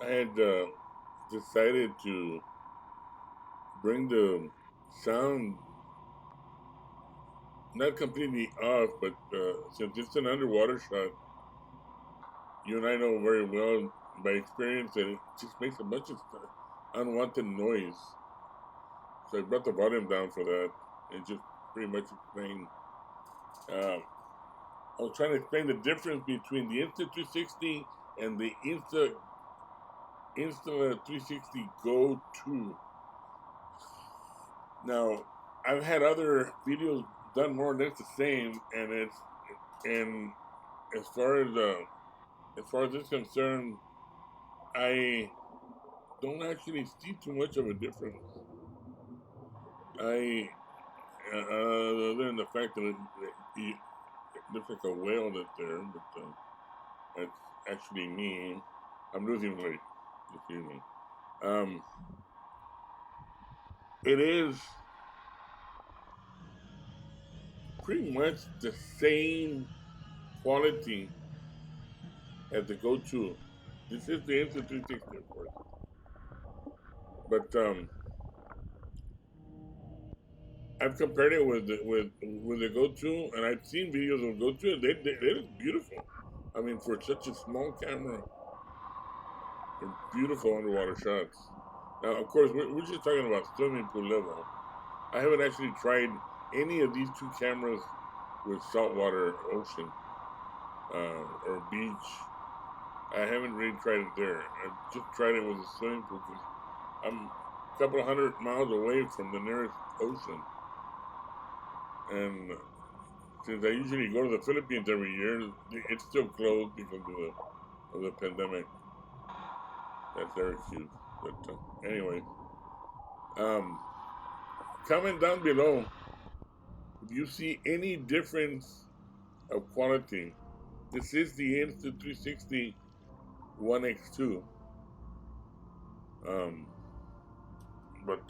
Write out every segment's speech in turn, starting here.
I had decided to bring the sound not completely off, but since it's an underwater shot, you and I know very well by experience that it just makes a bunch of unwanted noise. So I brought the volume down for that and just pretty much explain. Uh, I was trying to explain the difference between the Insta360 and the Insta360 Go 2. Now, I've had other videos done more or less the same, and as far as this concerned, I don't actually see too much of a difference. I other than the fact that it looks like a whale that's there, but that's actually me. I'm losing weight. Excuse me. Um, it is pretty much the same quality as the Go-To. This is the Insta360, of course, but I've compared it with the Go-To, and I've seen videos of Go-To. They look beautiful. I mean, for such a small camera, they're beautiful underwater shots. Now, of course, we're just talking about swimming pool level. I haven't actually tried any of these two cameras with saltwater ocean or beach. I haven't really tried it there. I just tried it with a swimming pool because I'm a couple of 100 miles away from the nearest ocean. And since I usually go to the Philippines every year, it's still closed because of the pandemic. That's their excuse. But anyway, um, comment down below if you see any difference of quality. This is the Insta360 One X2. Um, but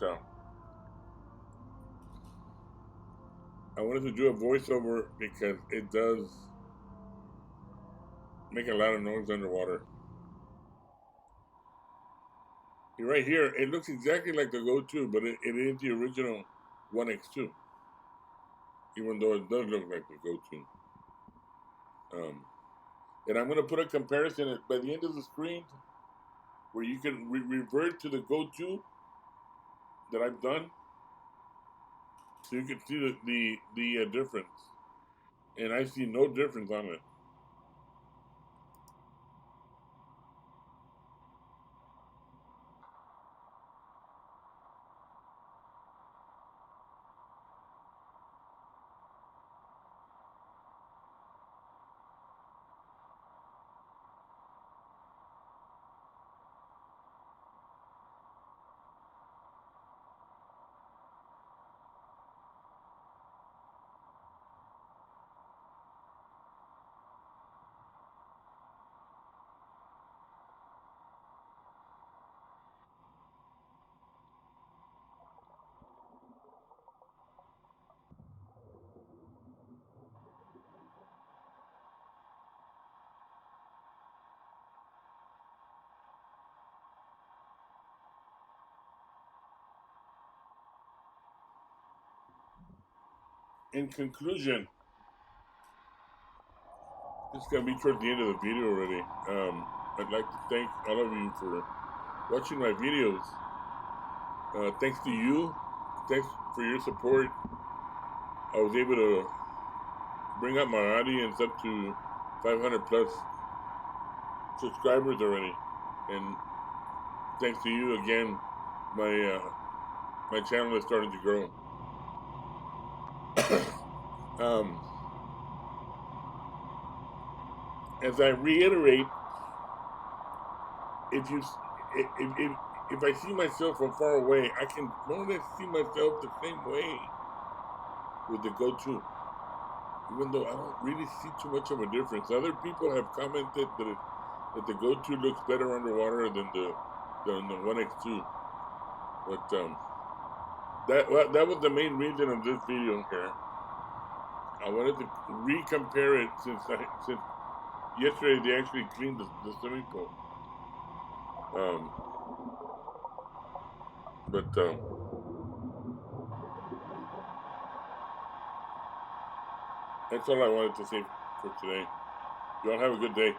I wanted to do a voiceover because it does make a lot of noise underwater. Right here, it looks exactly like the Go-To, but it is the original One X2, even though it does look like the Go-To. Um, and I'm going to put a comparison by the end of the screen where you can revert to the Go-To that I've done, so you can see the difference. And I see no difference on it. In conclusion, this is going to be towards the end of the video already. I'd like to thank all of you for watching my videos. Thanks to you. Thanks for your support. I was able to bring up my audience up to 500 plus subscribers already. And thanks to you again, my channel is starting to grow. um, as I reiterate, if you if I see myself from far away, I can more or less see myself the same way with the Go-To, even though I don't really see too much of a difference. Other people have commented that the Go-To looks better underwater than the One X2, but that was the main reason of this video here. I wanted to re-compare it since yesterday they actually cleaned the swimming pool. Um, but that's all I wanted to say for today. Y'all have a good day.